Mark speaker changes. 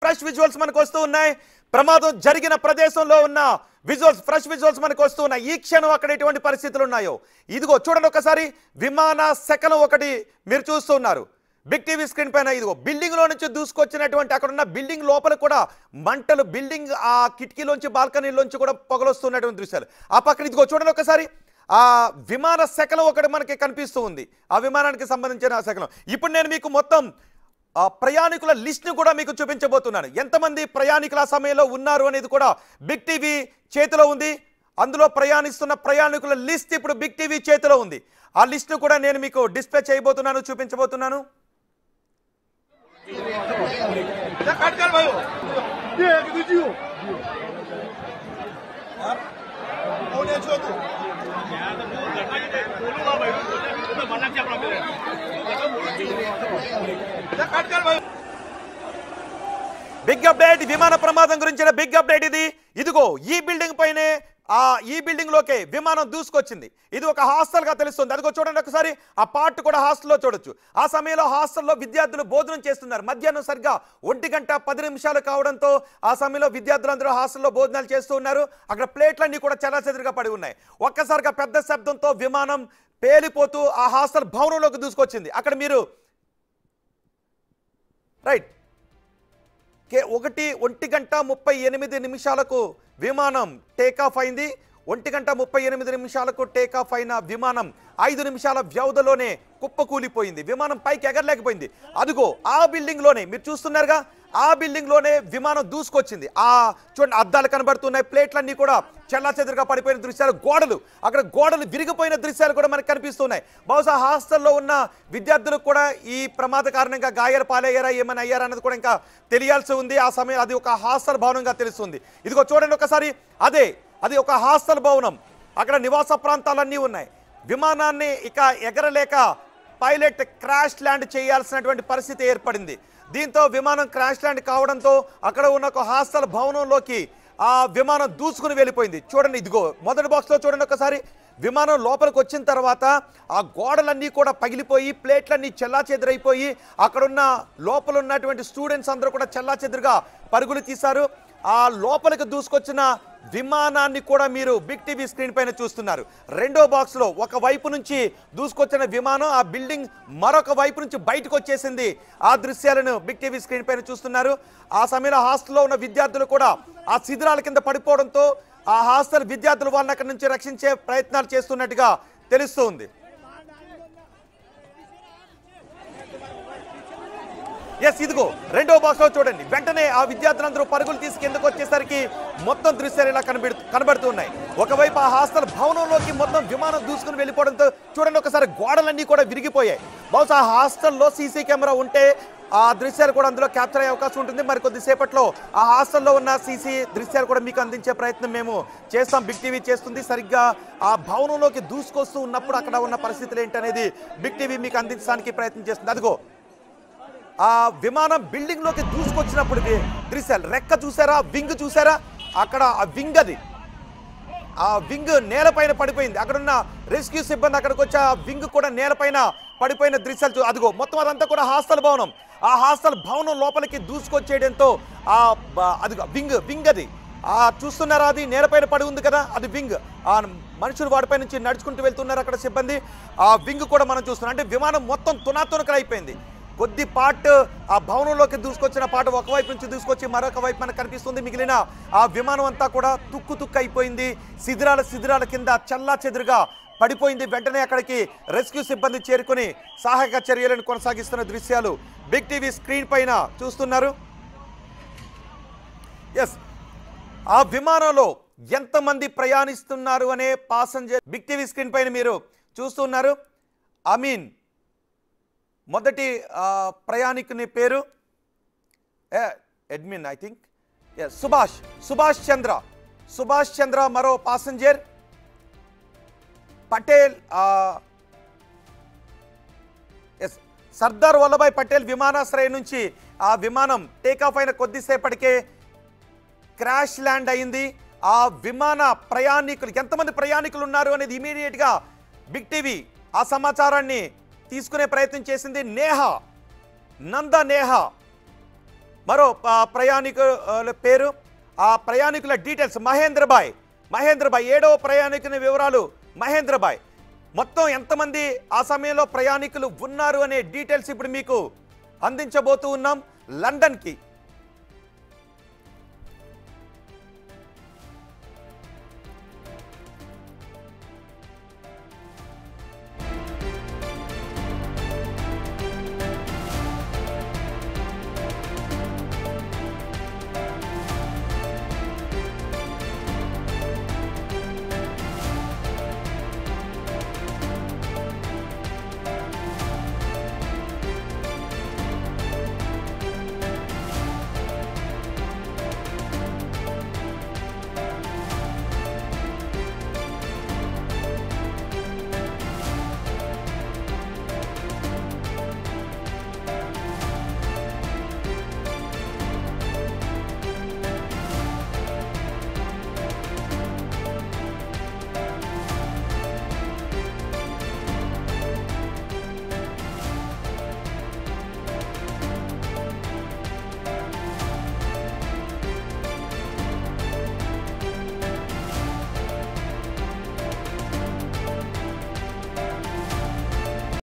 Speaker 1: Fresh visuals మనకు వస్తూ ఉన్నాయి. ప్రమాదం జరిగిన ప్రదేశంలో ఉన్న విజువల్స్, ఫ్రెష్ విజువల్స్ మనకు వస్తూ ఉన్నాయి. ఈ క్షణం అక్కడ ఎటువంటి పరిస్థితులు ఉన్నాయో ఇదిగో చూడండి ఒకసారి. విమాన శకలం ఒకటి మీరు చూస్తున్నారు బిగ్ టీవీ స్క్రీన్ పైన. ఇదిగో బిల్డింగ్ లో నుంచి దూసుకొచ్చినటువంటి అక్కడ ఉన్న బిల్డింగ్ లోపల కూడా మంటలు, బిల్డింగ్ ఆ కిటికీలోంచి బాల్కనీలోంచి కూడా పొగలొస్తున్నటువంటి దృశ్యాలు. ఆ పక్కన ఇదిగో చూడండి ఒకసారి. ఆ విమాన శకలం ఒకటి మనకి కనిపిస్తూ ఉంది, ఆ విమానానికి సంబంధించిన శకలం. ఇప్పుడు నేను మీకు మొత్తం ప్రయాణికుల లిస్ట్ను కూడా మీకు చూపించబోతున్నాను. ఎంతమంది ప్రయాణికుల ఆ సమయంలో ఉన్నారు అనేది కూడా బిగ్ టీవీ చేతిలో ఉంది. అందులో ప్రయాణిస్తున్న ప్రయాణికుల లిస్ట్ ఇప్పుడు బిగ్ టీవీ చేతిలో ఉంది. ఆ లిస్ట్ను కూడా నేను మీకు డిస్ప్లే చేయబోతున్నాను, చూపించబోతున్నాను. బిగ్ అప్డేట్, విమాన ప్రమాదం గురించిన బిగ్ అప్డేట్ ఇది. ఇదిగో ఈ బిల్డింగ్ పైనే ఈ బిల్డింగ్ లోకే విమానం దూసుకొచ్చింది. ఇది ఒక హాస్టల్ గా తెలుస్తుంది. అదిగో చూడండి ఒకసారి. ఆ పార్ట్ కూడా హాస్టల్లో చూడొచ్చు. ఆ సమయంలో హాస్టల్లో విద్యార్థులు భోజనం చేస్తున్నారు. మధ్యాహ్నం సరిగ్గా 1:10 కావడంతో ఆ సమయంలో విద్యార్థులందరూ హాస్టల్లో భోజనాలు చేస్తూ ఉన్నారు. అక్కడ ప్లేట్లన్నీ కూడా చెల్లాచెదురుగా పడి ఉన్నాయి. ఒక్కసారిగా పెద్ద శబ్దంతో విమానం పేలిపోతూ ఆ హాస్టల్ భవనంలోకి దూసుకొచ్చింది. అక్కడ మీరు రైట్ 1:38 విమానం టేకాఫ్ అయింది. 1:38 టేకాఫ్ అయిన విమానం 5 నిమిషాల వ్యవధిలోనే కుప్పకూలిపోయింది. విమానం పైకి ఎగరలేకపోయింది. అదిగో ఆ బిల్డింగ్ లోనే మీరు చూస్తున్నారుగా, ఆ బిల్డింగ్ లోనే విమానం దూసుకొచ్చింది. చూడండి, అద్దాలు కనబడుతున్నాయి, ప్లేట్లన్నీ కూడా చెల్లాచెదురుగా పడిపోయిన దృశ్యాలు, అక్కడ గోడలు విరిగిపోయిన దృశ్యాలు కూడా మనకు కనిపిస్తున్నాయి. బహుశా హాస్టల్లో ఉన్న విద్యార్థులకు కూడా ఈ ప్రమాద కారణంగా గాయాలు పాలయ్యారా, ఏమైనా అయ్యారా అన్నది కూడా ఇంకా తెలియాల్సి ఉంది. ఆ సమయం అది ఒక హాస్టల్ భవనంగా తెలుస్తుంది. ఇదిగో చూడండి ఒకసారి. అది ఒక హాస్టల్ భవనం. అక్కడ నివాస ప్రాంతాలన్నీ ఉన్నాయి. విమానాన్ని ఇక ఎగరలేక పైలట్ క్రాష్ ల్యాండ్ చేయాల్సినటువంటి పరిస్థితి ఏర్పడింది. దీంతో విమానం క్రాష్ ల్యాండ్ కావడంతో అక్కడ ఉన్న ఒక హాస్టల్ భవనంలోకి ఆ విమానం దూసుకుని వెళ్ళిపోయింది. చూడండి, ఇదిగో మొదటి బాక్స్లో చూడండి ఒకసారి. విమానం లోపలికి వచ్చిన తర్వాత ఆ గోడలన్నీ కూడా పగిలిపోయి, ప్లేట్లన్నీ చెల్లాచెదురైపోయి, అక్కడున్న లోపల ఉన్నటువంటి స్టూడెంట్స్ అందరూ కూడా చెల్లాచెదురుగా పరుగులు తీశారు. ఆ లోపలికి దూసుకొచ్చిన విమానాన్ని కూడా మీరు బిగ్ టీవీ స్క్రీన్ పైన చూస్తున్నారు. రెండో బాక్స్లో ఒక వైపు నుంచి దూసుకొచ్చిన విమానం ఆ బిల్డింగ్ మరొక వైపు నుంచి బయటకు వచ్చేసింది. ఆ దృశ్యాలను బిగ్ టీవీ స్క్రీన్ పైన చూస్తున్నారు. ఆ సమయంలో హాస్టల్లో ఉన్న విద్యార్థులు కూడా ఆ శిథిరాల కింద పడిపోవడంతో ఆ హాస్టల్ విద్యార్థులు వాళ్ళని అక్కడి నుంచి రక్షించే ప్రయత్నాలు చేస్తున్నట్టుగా తెలుస్తుంది. ఎస్, ఇదిగో రెండో బాక్స్లో చూడండి. వెంటనే ఆ విద్యార్థులందరూ పరుగులు తీసి కిందకు వచ్చేసరికి మొత్తం దృశ్యాలు ఇలా కనబడుతూ ఉన్నాయి. ఒకవైపు ఆ హాస్టల్ భవనంలోకి మొత్తం విమానం దూసుకుని వెళ్ళిపోవడంతో చూడండి ఒకసారి గోడలన్నీ కూడా విరిగిపోయాయి. బహుశా ఆ హాస్టల్లో సీసీ కెమెరా ఉంటే ఆ దృశ్యాలు కూడా అందులో క్యాప్చర్ అయ్యే అవకాశం ఉంటుంది. మరి కొద్దిసేపట్లో ఆ హాస్టల్లో ఉన్న సీసీ దృశ్యాలు కూడా మీకు అందించే ప్రయత్నం మేము చేస్తాం. బిగ్ టీవీ చేస్తుంది. సరిగ్గా ఆ భవనంలోకి దూసుకొస్తూ ఉన్నప్పుడు అక్కడ ఉన్న పరిస్థితులు ఏంటనేది బిగ్ టీవీ మీకు అందించడానికి ప్రయత్నం చేస్తుంది. అదిగో ఆ విమానం బిల్డింగ్ లోకి దూసుకొచ్చినప్పుడు దృశ్యాలు, రెక్క చూసారా, వింగ్ చూసారా, అక్కడ ఆ వింగ్, ఆ వింగ్ నేలపైన పడిపోయింది. అక్కడున్న రెస్క్యూ సిబ్బంది అక్కడికి వచ్చి ఆ వింగ్ కూడా నేలపైన పడిపోయిన దృశ్యాలు అదిగో మొత్తం అదంతా కూడా హాస్టల్ భవనం. ఆ హాస్టల్ భవనం లోపలికి దూసుకొచ్చేయడంతో అదిగో వింగ్ అది చూస్తున్నారా, అది నేలపైన పడి ఉంది కదా, అది వింగ్. ఆ మనుషులు వాటిపై నుంచి నడుచుకుంటూ వెళ్తున్నారు అక్కడ సిబ్బంది. ఆ వింగ్ కూడా మనం చూస్తున్నాం. అంటే విమానం మొత్తం తునాతునకలు అయిపోయింది. కొద్ది పార్ట్ ఆ భవనంలోకి దూసుకొచ్చిన పార్ట్ ఒకవైపు నుంచి దూసుకొచ్చి మరొక వైపు మనకు కనిపిస్తుంది. మిగిలిన ఆ విమానం అంతా కూడా తుక్కు అయిపోయింది. శిథిరాల కింద చెల్లాచెదురుగా పడిపోయింది. వెంటనే అక్కడికి రెస్క్యూ సిబ్బంది చేరుకుని సహాయక చర్యలను కొనసాగిస్తున్న దృశ్యాలు బిగ్ టీవీ స్క్రీన్ పైన చూస్తున్నారు. ఎస్, ఆ విమానంలో ఎంతమంది ప్రయాణిస్తున్నారు అనే పాసెంజర్ బిగ్ టీవీ స్క్రీన్ పైన మీరు చూస్తున్నారు. అమీన్ మొదటి ప్రయాణికుని పేరు అడ్మిన్, ఐ థింక్ సుభాష్ చంద్ర. మరో పాసెంజర్ పటేల్. ఎస్, సర్దార్ వల్లభాయ్ పటేల్ విమానాశ్రయం నుంచి ఆ విమానం టేకాఫ్ అయిన కొద్దిసేపటికే క్రాష్ ల్యాండ్ అయింది. ఆ విమాన ప్రయాణికులు ఎంతమంది ప్రయాణికులు ఉన్నారు అనేది ఇమీడియట్గా బిగ్ టీవీ ఆ సమాచారాన్ని తీసుకునే ప్రయత్నం చేసింది. నంద నేహా మరో ప్రయాణికుల పేరు, ఆ ప్రయాణికుల డీటెయిల్స్ మహేంద్రబాయ్. 7వ ప్రయాణికుని వివరాలు మహేంద్రబాయ్. మొత్తం ఎంతమంది ఆ సమయంలో ప్రయాణికులు ఉన్నారు అనే డీటెయిల్స్ ఇప్పుడు మీకు అందించబోతూ ఉన్నాం. లండన్కి